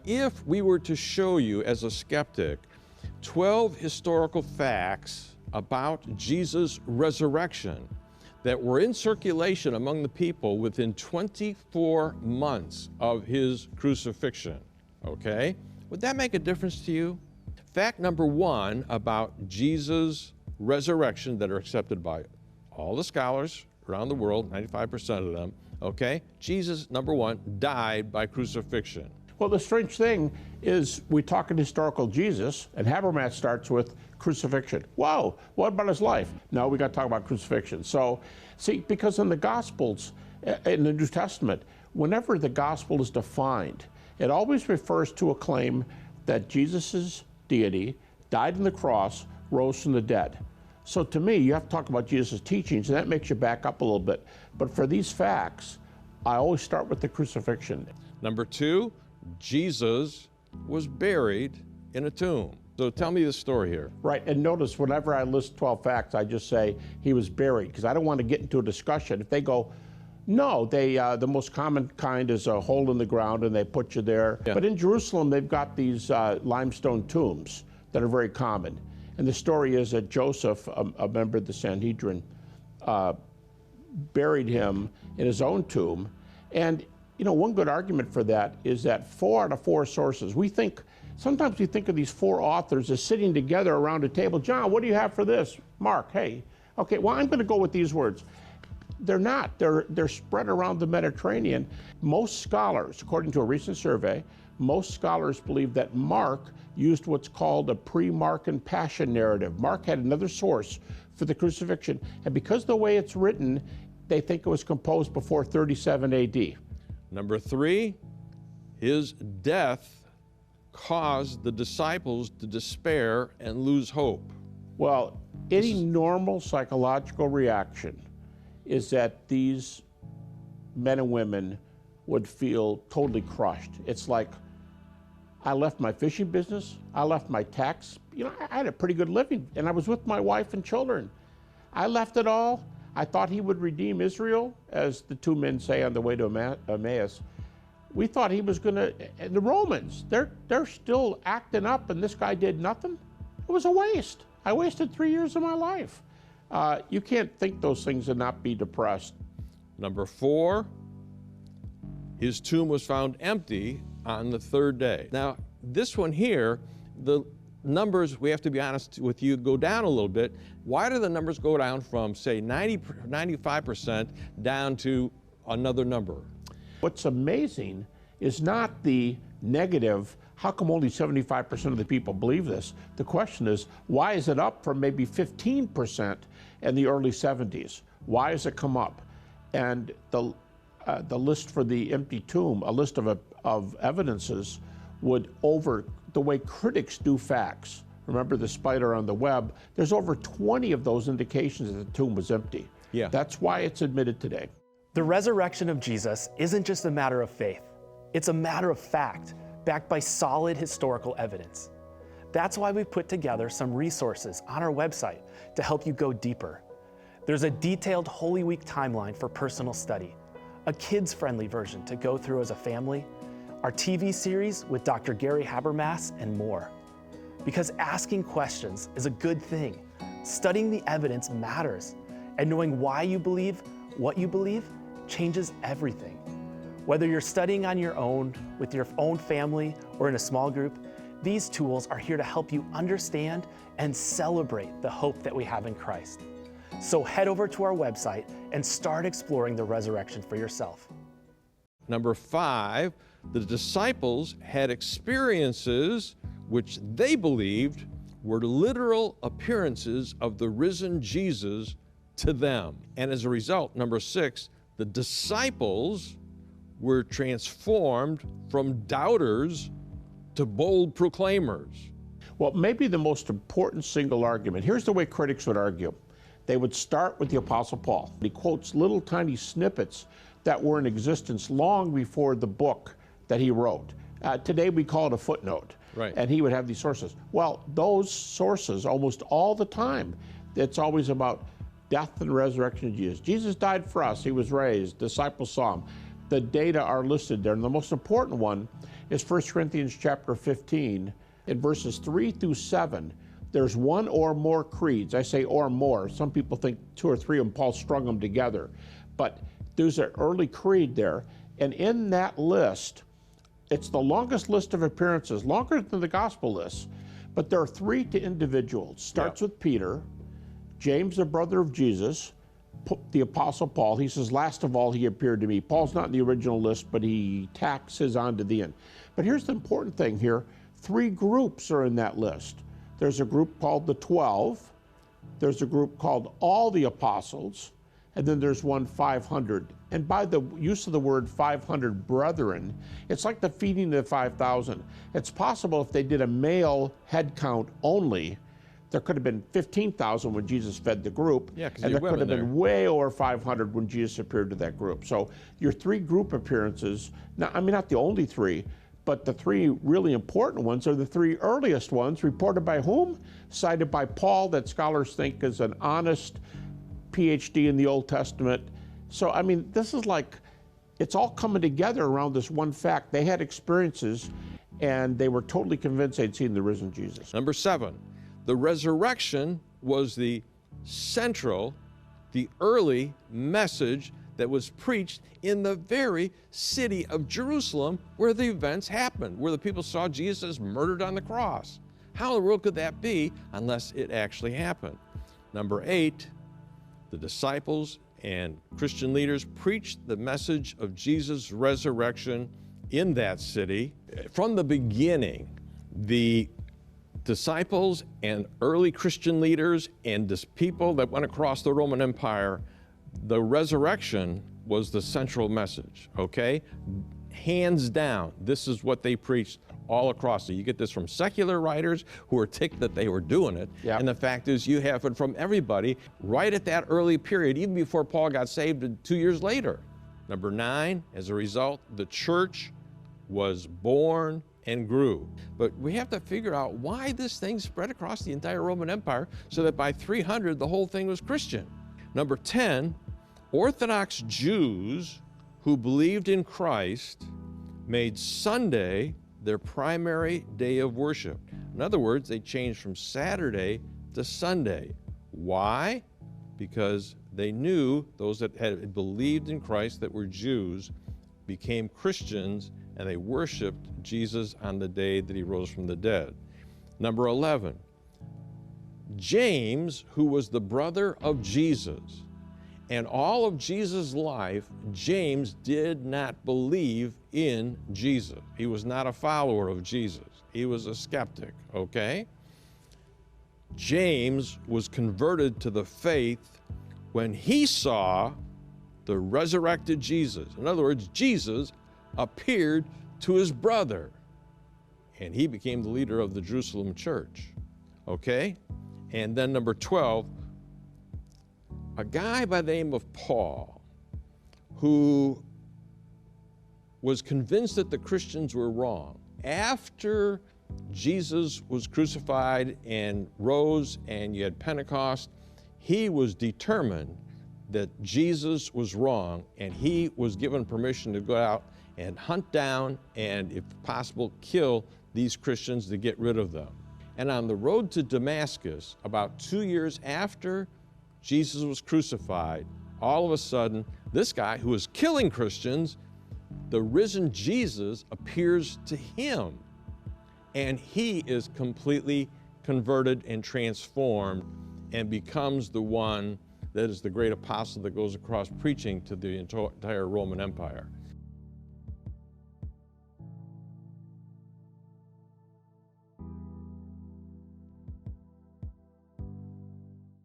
if we were to show you as a skeptic 12 historical facts about Jesus' resurrection that were in circulation among the people within 24 months of his crucifixion, okay? Would that make a difference to you? Fact number one about Jesus' resurrection that are accepted by all the scholars around the world, 95% of them, okay? Jesus, number one, died by crucifixion. Well, the strange thing is we talk in historical Jesus, and Habermas starts with crucifixion. Whoa, what about his life? No, we got to talk about crucifixion. So, see, because in the Gospels, in the New Testament, whenever the Gospel is defined, it always refers to a claim that Jesus' deity died on the cross, rose from the dead. So to me, you have to talk about Jesus' teachings, and that makes you back up a little bit. But for these facts, I always start with the crucifixion. Number two, Jesus was buried in a tomb. So tell me the story here. Right, and notice whenever I list 12 facts, I just say he was buried, because I don't want to get into a discussion. If they go, no, the most common kind is a hole in the ground and they put you there. Yeah. But in Jerusalem, they've got these limestone tombs that are very common. And the story is that Joseph, a member of the Sanhedrin, buried him in his own tomb. And you know, one good argument for that is that 4 out of 4 sources, sometimes we think of these 4 authors as sitting together around a table. John, what do you have for this? Mark, hey. Okay, well, I'm going to go with these words. They're not. They're spread around the Mediterranean. Most scholars, according to a recent survey, most scholars believe that Mark used what's called a pre-Markan passion narrative. Mark had another source for the crucifixion, and because of the way it's written, they think it was composed before 37 AD. Number 3, his death caused the disciples to despair and lose hope. Well, any normal psychological reaction is that these men and women would feel totally crushed. It's like, I left my fishing business, I left my tax, you know, I had a pretty good living, and I was with my wife and children. I left it all. I thought he would redeem Israel, as the 2 men say on the way to Emmaus. We thought he was gonna, and the Romans, they're still acting up, and this guy did nothing. It was a waste. I wasted 3 years of my life. You can't think those things and not be depressed. Number 4, his tomb was found empty on the 3rd day. Now, this one here, the numbers, we have to be honest with you, go down a little bit. Why do the numbers go down from, say, 95% down to another number? What's amazing is not the negative, how come only 75% of the people believe this? The question is, why is it up from maybe 15% in the early 70s? Why has it come up? And the list for the empty tomb, a list of evidences, would the way critics do facts. Remember the spider on the web? There's over 20 of those indications that the tomb was empty. Yeah. That's why it's admitted today. The resurrection of Jesus isn't just a matter of faith. It's a matter of fact, backed by solid historical evidence. That's why we've put together some resources on our website to help you go deeper. There's a detailed Holy Week timeline for personal study, a kids-friendly version to go through as a family, our TV series with Dr. Gary Habermas, and more. Because asking questions is a good thing. Studying the evidence matters, and knowing why you believe what you believe changes everything. Whether you're studying on your own, with your own family, or in a small group, these tools are here to help you understand and celebrate the hope that we have in Christ. So head over to our website and start exploring the resurrection for yourself. Number 5, the disciples had experiences which they believed were literal appearances of the risen Jesus to them. And as a result, number 6, the disciples were transformed from doubters to bold proclaimers. Well, maybe the most important single argument, here's the way critics would argue. They would start with the Apostle Paul. He quotes little tiny snippets that were in existence long before the book that he wrote. Today we call it a footnote. Right. And he would have these sources. Well, those sources, almost all the time, it's always about death and resurrection of Jesus. Jesus died for us, he was raised, disciples saw him. the data are listed there. And the most important one is 1 Corinthians chapter 15, in verses 3 through 7. There's one or more creeds. I say or more. Some people think 2 or 3 of them, Paul strung them together. But there's an early creed there. And in that list, it's the longest list of appearances, longer than the gospel list. But there are 3 to individuals. Starts with Peter, James, the brother of Jesus, the Apostle Paul. He says, last of all, he appeared to me. Paul's not in the original list, but he tacks his on to the end. But here's the important thing here. 3 groups are in that list. There's a group called the 12. There's a group called all the apostles. And then there's one 500. And by the use of the word 500 brethren, it's like the feeding of the 5,000. It's possible if they did a male head count only, there could have been 15,000 when Jesus fed the group. Yeah, 'cause and you there could have there. been way over 500 when Jesus appeared to that group. So your 3 group appearances, now, I mean, not the only 3, but the 3 really important ones are the 3 earliest ones, reported by whom? Cited by Paul, that scholars think is an honest PhD in the Old Testament. So, I mean, this is like, it's all coming together around this one fact. They had experiences, and they were totally convinced they'd seen the risen Jesus. Number 7, the resurrection was the central, the early message that was preached in the very city of Jerusalem where the events happened, where the people saw Jesus murdered on the cross. How in the world could that be unless it actually happened? Number 8, the disciples and Christian leaders preached the message of Jesus' resurrection in that city. From the beginning, the disciples and early Christian leaders and people that went across the Roman Empire, the resurrection was the central message, okay? Hands down, this is what they preached all across it. You get this from secular writers who are ticked that they were doing it. Yep. And the fact is you have it from everybody right at that early period, even before Paul got saved 2 years later. Number 9, as a result, the church was born and grew. But we have to figure out why this thing spread across the entire Roman Empire so that by 300 the whole thing was Christian. Number 10, Orthodox Jews who believed in Christ made Sunday their primary day of worship. In other words, they changed from Saturday to Sunday. Why? Because they knew those that had believed in Christ, that were Jews, became Christians, and they worshiped Jesus on the day that he rose from the dead. Number 11, James, who was the brother of Jesus, and all of Jesus' life, James did not believe in Jesus. He was not a follower of Jesus. He was a skeptic, okay? James was converted to the faith when he saw the resurrected Jesus. In other words, Jesus appeared to his brother, and he became the leader of the Jerusalem church, okay? And then number 12, a guy by the name of Paul, who was convinced that the Christians were wrong. After Jesus was crucified and rose and you had Pentecost, he was determined that Jesus was wrong, and he was given permission to go out and hunt down and, if possible, kill these Christians to get rid of them. And on the road to Damascus, about 2 years after Jesus was crucified, all of a sudden, this guy who was killing Christians, the risen Jesus appears to him, and he is completely converted and transformed and becomes the one that is the great apostle that goes across preaching to the entire Roman Empire.